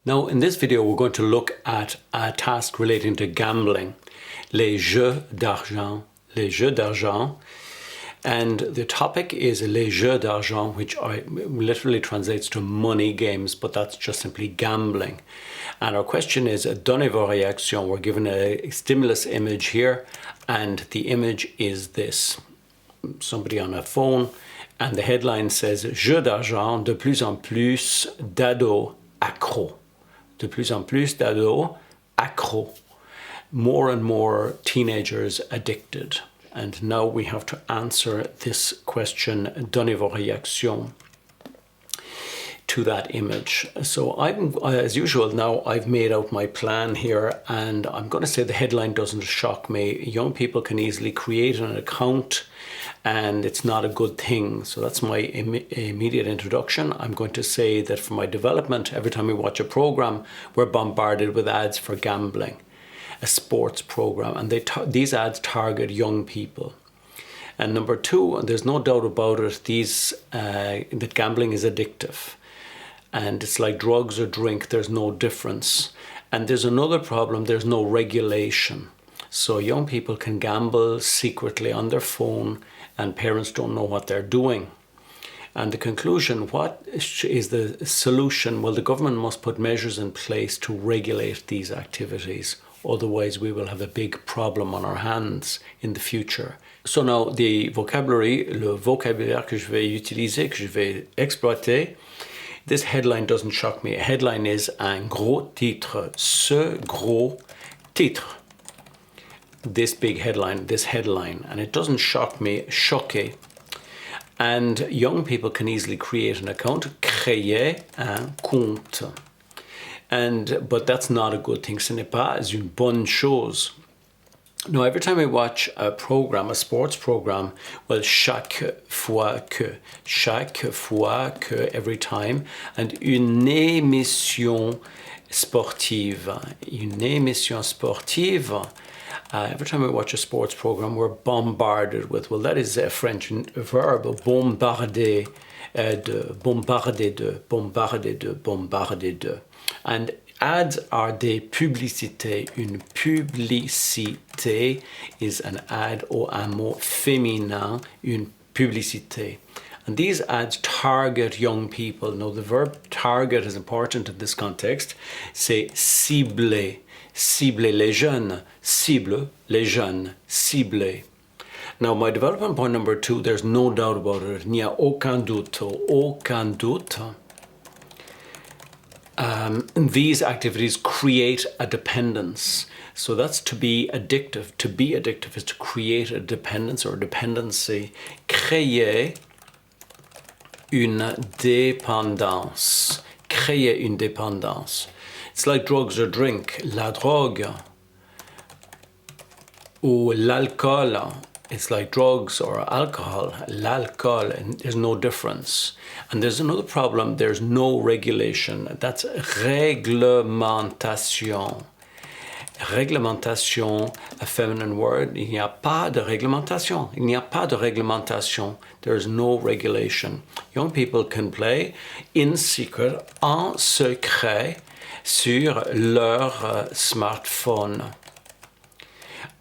Now, in this video, we're going to look at a task relating to gambling, les jeux d'argent, les jeux d'argent. And the topic is les jeux d'argent, which literally translates to money games, but that's just simply gambling. And our question is, donnez vos réactions. We're given a stimulus image here, and the image is this. Somebody on a phone, and the headline says, jeux d'argent, de plus en plus d'ados accros. De plus en plus d'ados accros. More and more teenagers addicted. And now we have to answer this question, donnez vos réactions, to that image. So as usual now, I've made out my plan here, and I'm going to say the headline doesn't shock me. Young people can easily create an account, and it's not a good thing. So that's my immediate introduction. I'm going to say that for my development, every time we watch a program, we're bombarded with ads for gambling, a sports program, and these ads target young people. And number two, and there's no doubt about it, that gambling is addictive. And it's like drugs or drink, there's no difference. And there's another problem, there's no regulation. So young people can gamble secretly on their phone, and parents don't know what they're doing. And the conclusion, what is the solution? Well, the government must put measures in place to regulate these activities. Otherwise, we will have a big problem on our hands in the future. So now, the vocabulary, le vocabulaire que je vais utiliser, que je vais exploiter. This headline doesn't shock me. A headline is un gros titre. Ce gros titre. This big headline, this headline. And it doesn't shock me, choquer. And young people can easily create an account, créer un compte. But that's not a good thing. Ce n'est pas une bonne chose. Now, every time I watch a program, a sports program, well, chaque fois que, every time, and une émission sportive, every time we watch a sports program, we're bombarded with, well, that is a French verb, bombarder de. And ads are des publicités. Une publicité is an ad or un mot féminin, une publicité. And these ads target young people. Now, the verb target is important in this context. C'est cibler. Cibler les jeunes. Cible les jeunes. Cibler. Now, my development point number two, there's no doubt about it. Il n'y a aucun doute. Aucun doute. These activities create a dependence. So that's to be addictive. To be addictive is to create a dependence or a dependency. Créer une dépendance. Créer une dépendance. It's like drugs or drink. La drogue ou l'alcool. It's like drugs or alcohol. L'alcool, and there's no difference. And there's another problem, there's no regulation. That's réglementation. Réglementation, a feminine word. Il n'y a pas de réglementation. Il n'y a pas de réglementation. There's no regulation. Young people can play in secret, en secret, sur leur smartphone.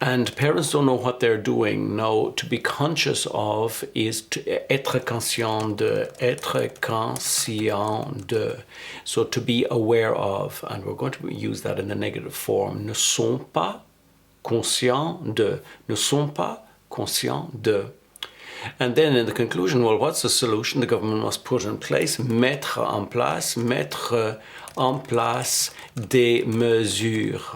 And parents don't know what they're doing. Now, to be conscious of is to être conscient de, être conscient de. So to be aware of, and we're going to use that in the negative form. Ne sont pas conscients de. Ne sont pas conscients de. And then in the conclusion, well, what's the solution the government must put in place? Mettre en place des mesures.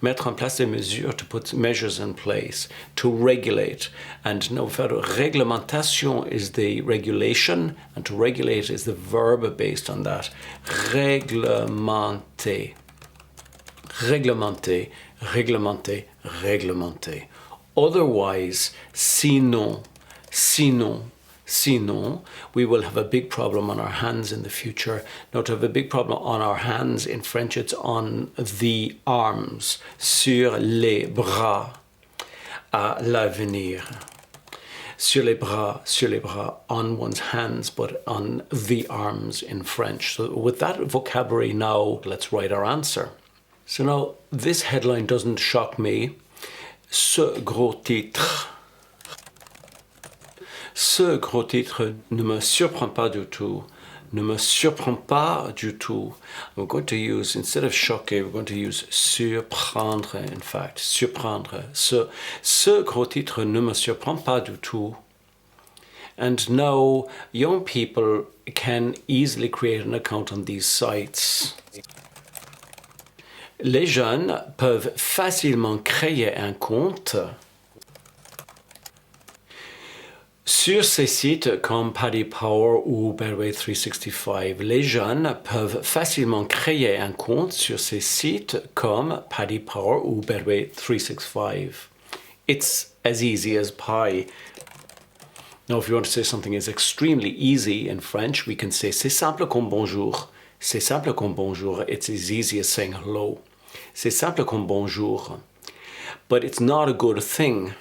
Mettre en place des mesures, to put measures in place, to regulate. And no further, réglementation is the regulation, and to regulate is the verb based on that. Réglementer. Réglementer, réglementer, réglementer. Otherwise, sinon, we will have a big problem on our hands in the future. Now, to have a big problem on our hands, in French, it's on the arms, sur les bras, à l'avenir. sur les bras, on one's hands, but on the arms in French. So with that vocabulary now, let's write our answer. So now, this headline doesn't shock me. Ce gros titre ne me surprend pas du tout. Ne me surprend pas du tout. We're going to use, instead of choquer, we're going to use surprendre, in fact. Surprendre. Ce gros titre ne me surprend pas du tout. And now, young people can easily create an account on these sites. Les jeunes peuvent facilement créer un compte sur ces sites comme Paddy Power ou Betway 365. Les jeunes peuvent facilement créer un compte sur ces sites comme Paddy Power ou Betway 365. It's as easy as pie. Now, if you want to say something is extremely easy in French, we can say c'est simple comme bonjour. C'est simple comme bonjour. It's as easy as saying hello. C'est simple comme bonjour. But it's not a good thing.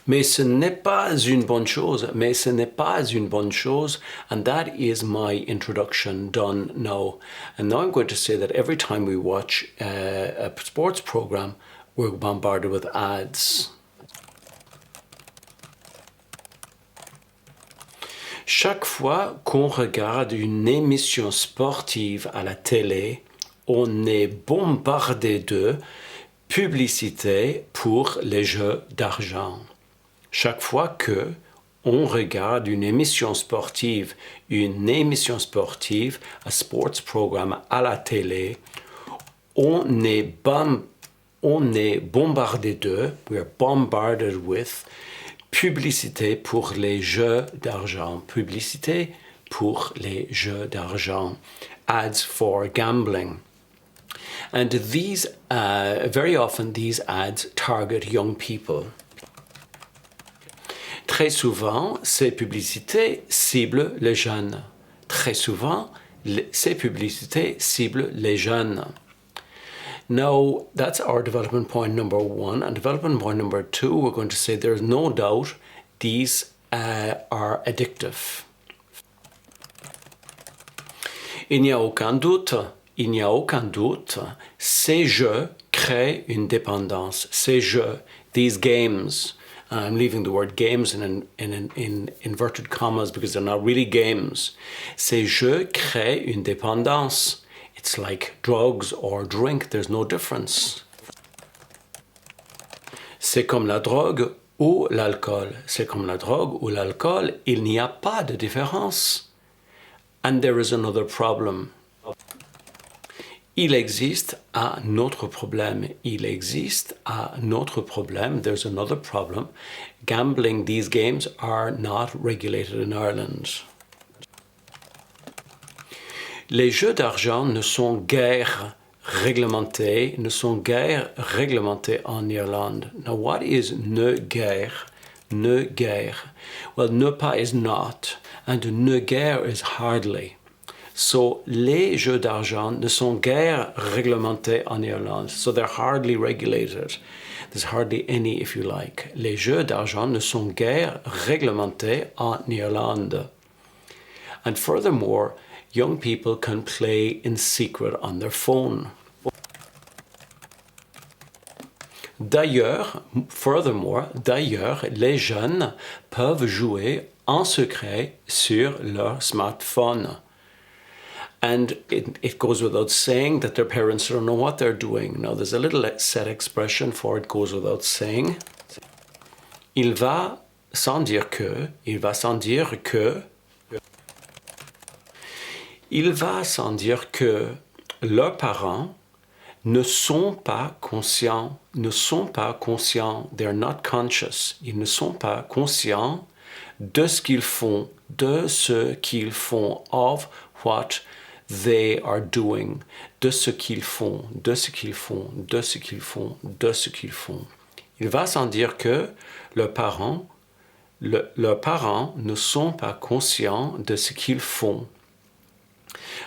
Mais ce n'est pas une bonne chose. Mais ce n'est pas une bonne chose. And that is my introduction done now. And now I'm going to say that every time we watch a sports program, we're bombarded with ads. Chaque fois qu'on regarde une émission sportive à la télé, on est bombardé de publicités pour les jeux d'argent. Chaque fois que on regarde une émission sportive, a sports program à la télé, on est bombardé de, we are bombarded with, publicité pour les jeux d'argent. Publicité pour les jeux d'argent. Ads for gambling. And these, very often, these ads target young people. Très souvent, ces publicités ciblent les jeunes. Très souvent, ces publicités ciblent les jeunes. Now, that's our development point number one. And development point number two, we're going to say there's no doubt these are addictive. Il n'y a aucun doute, ces jeux créent une dépendance. Ces jeux, these games, I'm leaving the word games in inverted commas because they're not really games. Ces jeux créent une dépendance. It's like drugs or drink, there's no difference. C'est comme la drogue ou l'alcool. C'est comme la drogue ou l'alcool, il n'y a pas de différence. And there is another problem. Il existe un autre problème. There's another problem. Gambling, these games are not regulated in Ireland. Les jeux d'argent ne sont guère réglementés en Irlande. Now, what is ne guère? Ne guère. Well, ne pas is not, and ne guère is hardly. So, les jeux d'argent ne sont guère réglementés en Irlande. So, they're hardly regulated. There's hardly any, if you like. Les jeux d'argent ne sont guère réglementés en Irlande. And furthermore, young people can play in secret on their phone. D'ailleurs, les jeunes peuvent jouer en secret sur leur smartphone. And it goes without saying that their parents don't know what they're doing. Now, there's a little set expression for it goes without saying. Il va sans dire que leurs parents ne sont pas conscients, they're not conscious, ils ne sont pas conscients de ce qu'ils font, of what they are doing, de ce qu'ils font. Il va sans dire que leurs parents ne sont pas conscients de ce qu'ils font.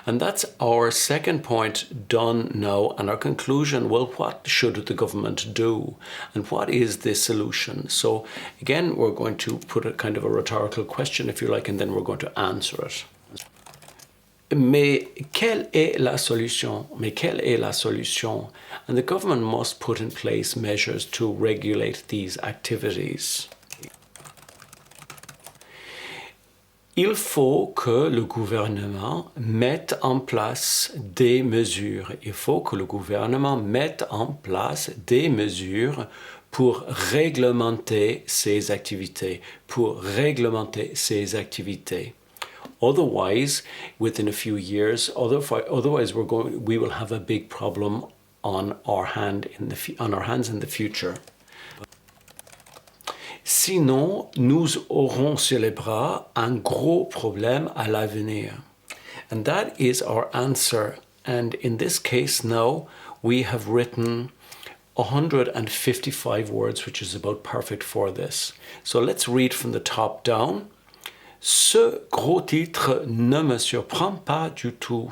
And that's our second point done now. And our conclusion, well, what should the government do? And what is the solution? So again, we're going to put a kind of a rhetorical question, if you like, and then we're going to answer it. Mais quelle est la solution? Mais quelle est la solution? And the government must put in place measures to regulate these activities. Il faut que le gouvernement mette en place des mesures. Il faut que le gouvernement mette en place des mesures pour réglementer ces activités. Pour réglementer ces activités. Otherwise, within a few years, otherwise we will have a big problem on our hands in the future. Sinon, nous aurons sur les bras un gros problème à l'avenir. And that is our answer. And in this case now, we have written 155 words, which is about perfect for this. So let's read from the top down. Ce gros titre ne me surprend pas du tout.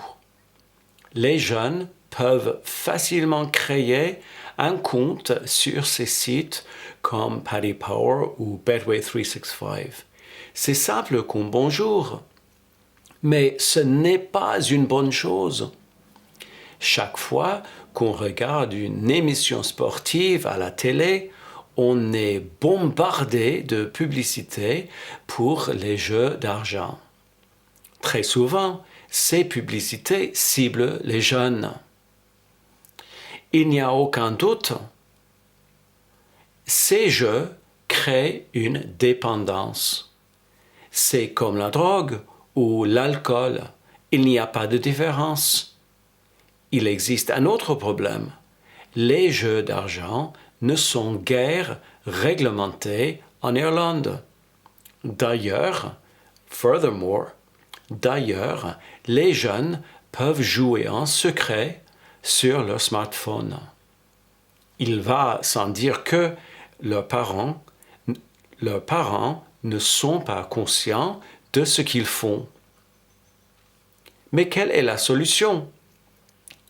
Les jeunes peuvent facilement créer un compte sur ces sites comme Paddy Power ou Betway 365. C'est simple comme bonjour, mais ce n'est pas une bonne chose. Chaque fois qu'on regarde une émission sportive à la télé, on est bombardé de publicité pour les jeux d'argent. Très souvent, ces publicités ciblent les jeunes. Il n'y a aucun doute, ces jeux créent une dépendance. C'est comme la drogue ou l'alcool, il n'y a pas de différence. Il existe un autre problème. Les jeux d'argent ne sont guère réglementés en Irlande. D'ailleurs, les jeunes peuvent jouer en secret sur leur smartphone. Il va sans dire que leurs parents ne sont pas conscients de ce qu'ils font. Mais quelle est la solution?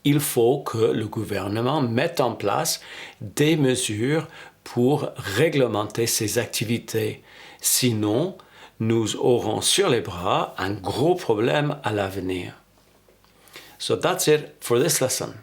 Il faut que le gouvernement mette en place des mesures pour réglementer ces activités. Sinon, nous aurons sur les bras un gros problème à l'avenir. So that's it for this lesson.